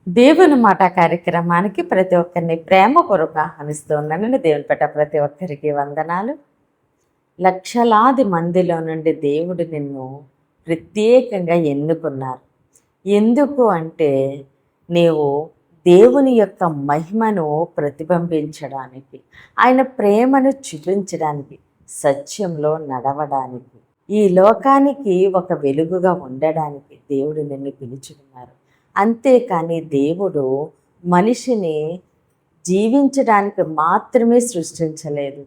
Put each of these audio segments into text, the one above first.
దేవుని మాట కార్యక్రమానికి ప్రతి ఒక్కరిని ప్రేమపూర్వక ఆహ్వానిస్తూ ఉన్నానండి. దేవుని పట్ల ప్రతి ఒక్కరికి వందనాలు. లక్షలాది మందిలో నుండి దేవుడు నిన్ను ప్రత్యేకంగా ఎన్నుకున్నారు. ఎందుకు అంటే నీవు దేవుని యొక్క మహిమను ప్రతిబింబించడానికి, ఆయన ప్రేమను చూపించడానికి, సత్యంలో నడవడానికి, ఈ లోకానికి ఒక వెలుగుగా ఉండడానికి దేవుడు నిన్ను పిలుచుకున్నారు. అంతేకాని దేవుడు మనిషిని జీవించడానికి మాత్రమే సృష్టించలేదు.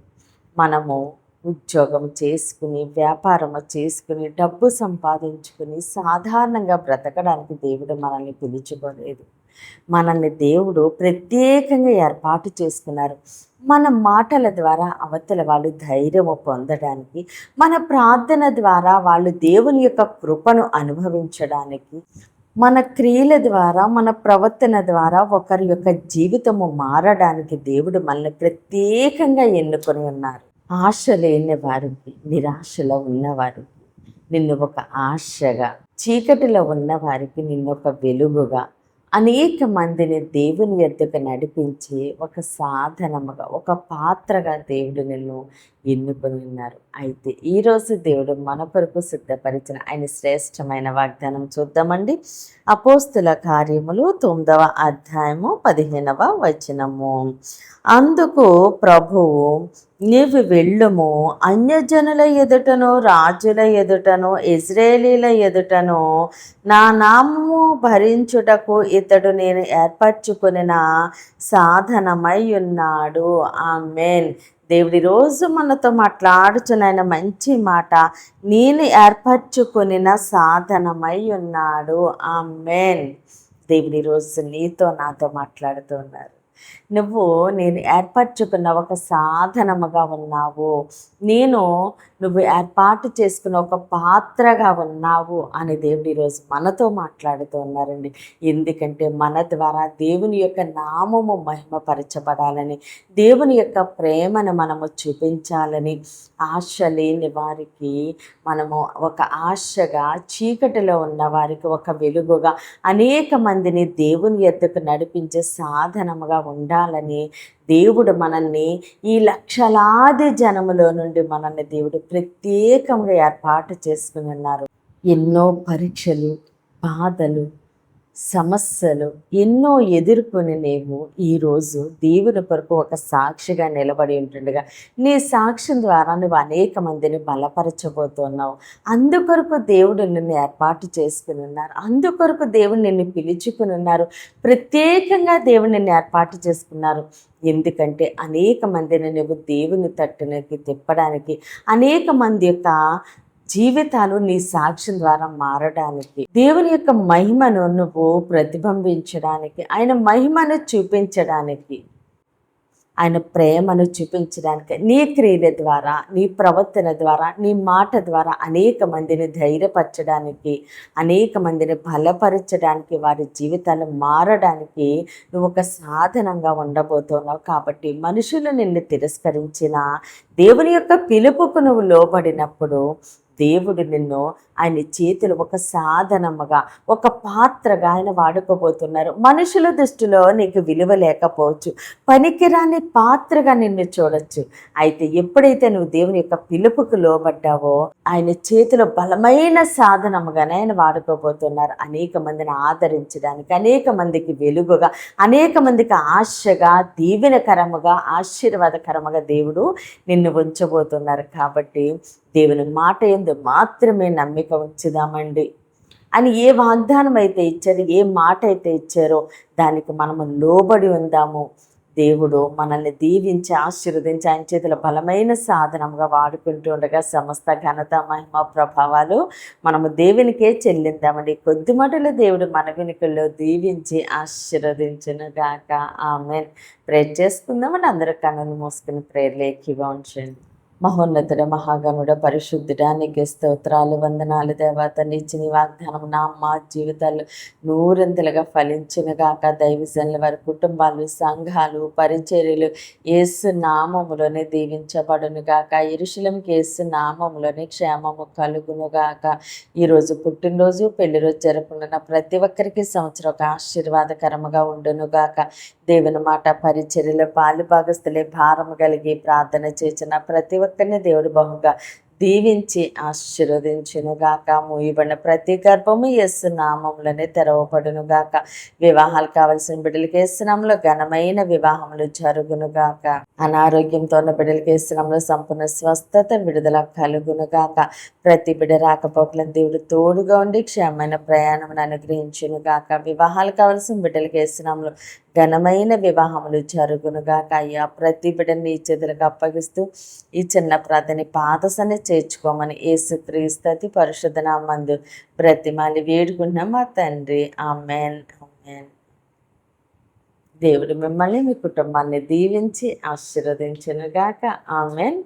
మనము ఉద్యోగం చేసుకుని, వ్యాపారము చేసుకుని, డబ్బు సంపాదించుకుని సాధారణంగా బ్రతకడానికి దేవుడు మనల్ని పిలుచుకోలేదు. మనల్ని దేవుడు ప్రత్యేకంగా ఏర్పాటు చేసుకున్నారు. మన మాటల ద్వారా అవతల వాళ్ళు ధైర్యము పొందడానికి, మన ప్రార్థన ద్వారా వాళ్ళు దేవుని యొక్క కృపను అనుభవించడానికి, మన క్రియల ద్వారా, మన ప్రవర్తన ద్వారా ఒకరి యొక్క జీవితము మారడానికి దేవుడు మనల్ని ప్రత్యేకంగా ఎన్నుకొని ఉన్నారు. ఆశ లేని వారికి, నిరాశలో ఉన్నవారికి నిన్ను ఒక ఆశగా, చీకటిలో ఉన్న వారికి నిన్ను ఒక వెలుగుగా, అనేక మందిని దేవుని యొద్దకు నడిపించి ఒక సాధనముగా, ఒక పాత్రగా దేవుడు నిన్ను ఎన్నుకొని ఉన్నారు. అయితే ఈరోజు దేవుడు మన కొరకు సిద్ధపరిచిన ఆయన శ్రేష్టమైన వాగ్దానం చూద్దామండి. అపోస్తుల కార్యములు 9వ అధ్యాయము 15వ వచనము. అందుకు ప్రభువు, నీవు వెళ్ళుము, అన్యజనుల ఎదుటను, రాజుల ఎదుటను, ఇజ్రాయేలీల ఎదుటను నా నామము భరించుటకు ఇతడు నేను ఏర్పరచుకున్న సాధనమై ఉన్నాడు. ఆమేన్. దేవుడి రోజు మనతో మాట్లాడుచున్న మంచి మాట, నేను ఏర్పరచుకున్న సాధనమై ఉన్నాడు. ఆమేన్. దేవుడి రోజు నీతో నాతో మాట్లాడుతూ ఉన్నారు. నేను ఏర్పరచుకున్న ఒక సాధనముగా ఉన్నావు, నువ్వు ఏర్పాటు చేసుకున్న ఒక పాత్రగా ఉన్నావు అని దేవుడు ఈరోజు మనతో మాట్లాడుతూ ఉన్నారండి. ఎందుకంటే మన ద్వారా దేవుని యొక్క నామము మహిమపరచబడాలని, దేవుని యొక్క ప్రేమను మనము చూపించాలని, ఆశ లేని వారికి మనము ఒక ఆశగా, చీకటిలో ఉన్న వారికి ఒక వెలుగుగా, అనేక మందిని దేవుని యొద్దకు నడిపించే సాధనముగా ఉండాలని దేవుడు మనల్ని ఈ లక్షలాది జనములో నుండి మనల్ని దేవుడు ప్రత్యేకంగా ఏర్పాటు చేసుకుని ఉన్నారు. ఎన్నో పరీక్షలు, బాధలు, సమస్యలు ఎన్నో ఎదుర్కొని నీవు ఈరోజు దేవుని కొరకు ఒక సాక్షిగా నిలబడి ఉంటుండగా, నీ సాక్ష్యం ద్వారా నువ్వు అనేక మందిని బలపరచబోతున్నావు. అందుకొరకు దేవుడు నిన్ను ఏర్పాటు చేసుకుని ఉన్నారు. అందుకొరకు దేవుడు నిన్ను పిలుచుకుని ఉన్నారు. ప్రత్యేకంగా దేవుడు నిన్ను ఏర్పాటు చేసుకున్నారు. ఎందుకంటే అనేక మందిని నువ్వు దేవుని తట్టునకి తిప్పడానికి, అనేక మంది యొక్క జీవితాలు నీ సాక్ష్యం ద్వారా మారడానికి, దేవుని యొక్క మహిమను నువ్వు ప్రతిబింబించడానికి, ఆయన మహిమను చూపించడానికి, ఆయన ప్రేమను చూపించడానికి, నీ క్రియల ద్వారా, నీ ప్రవర్తన ద్వారా, నీ మాట ద్వారా అనేక మందిని ధైర్యపరచడానికి, అనేక మందిని బలపరచడానికి, వారి జీవితాలు మారడానికి నువ్వు ఒక సాధనంగా ఉండబోతున్నావు. కాబట్టి మనుషులు నిన్ను తిరస్కరించిన దేవుని యొక్క పిలుపుకు నువ్వు లోబడినప్పుడు దేవుడు నిన్ను ఆయన చేతులు ఒక సాధనముగా, ఒక పాత్రగా ఆయన వాడుకోబోతున్నారు. మనుషుల దృష్టిలో నీకు విలువ లేకపోవచ్చు, పనికిరాని పాత్రగా నిన్ను చూడొచ్చు. అయితే ఎప్పుడైతే నువ్వు దేవుని యొక్క పిలుపుకు లోబడ్డావో ఆయన చేతిలో బలమైన సాధనముగానే ఆయన వాడుకోబోతున్నారు. అనేక మందిని ఆదరించడానికి, అనేక మందికి వెలుగుగా, అనేక మందికి ఆశగా, దీవెనకరముగా, ఆశీర్వాదకరముగా దేవుడు నిన్ను ఉంచబోతున్నారు. కాబట్టి దేవుని మాట యందు మాత్రమే నమ్మిక ఉంచుదామండి అని ఏ వాగ్దానం అయితే ఇచ్చారో, ఏ మాట అయితే ఇచ్చారో దానికి మనము లోబడి ఉందాము. దేవుడు మనల్ని దీవించి ఆశీర్వదించి ఆయన చేతుల బలమైన సాధనంగా వాడుకుంటూ ఉండగా సమస్త ఘనత, మహిమ, ప్రభావాలు మనము దేవునికే చెల్లిందామండి. కొద్ది మాటలు దేవుడు మన వెనుకల్లో దీవించి ఆశీర్వదించునుగాక. ఆమేన్. ప్రేర్ చేసుకుందామండి. అందరూ కన్నులు మూసుకుని ప్రేర్లు ఏకీభవించండి. మహోన్నతుడ మహాగణుడ పరిశుద్ధుడా నీకే స్తోత్రాలు వందనాలు దేవా. తండ్రి ఇచ్చిన ఈ వాగ్దానం మా జీవితాలు నూరంతలుగా ఫలించునుగాక. దైవజనుల వారి కుటుంబాలు, సంఘాలు, పరిచర్యలు యేసు నామములోనే దీవించబడునుగాక. యెరూషలేముకి యేసు నామములోనే క్షేమము కలుగునుగాక. ఈరోజు పుట్టినరోజు, పెళ్లి రోజు జరుపుకున్న ప్రతి ఒక్కరికి సంవత్సరం ఒక ఆశీర్వాదకరముగా ఉండునుగాక. దేవుని మాట పరిచర్యలో పాలు భాగస్తులే భారము కలిగి ప్రార్థన చేసిన ప్రతి ఒక్కరిని దేవుడు బహుగా దీవించి ఆశీర్వదించునుగాక. మూయబడిన ప్రతి గర్భము యేసు నామములనే తెరవబడునుగాక. వివాహాలు కావలసిన బిడ్డలకి యేసు నామములో ఘనమైన వివాహములు జరుగునుగాక. అనారోగ్యంతో ఉన్న బిడ్డలకి యేసు నామములో సంపూర్ణ స్వస్థత విడుదల కలుగునుగాక. ప్రతి బిడ్డ రాకపోకలను దేవుడు తోడుగా ఉండి క్షేమమైన ప్రయాణం అనుగ్రహించునుగాక. వివాహాలు కావలసిన బిడ్డలకి యేసు నామములో ఘనమైన వివాహములు జరుగునుగాక. అయ్యా ప్రతి బిడ్డని నీ చేతులకు అప్పగిస్తూ ఈ చిన్న ప్రార్థన పాదసని చేర్చుకోమని యేసుక్రీస్తు అతి పరిశుద్ధ నామమున బ్రతిమాలి వేడుకుంటున్నాం మా తండ్రి. ఆమెన్. ఆమెన్. దేవుడు మిమ్మల్ని మీ కుటుంబాన్ని దీవించి ఆశీర్వదించునుగాక. ఆమెన్.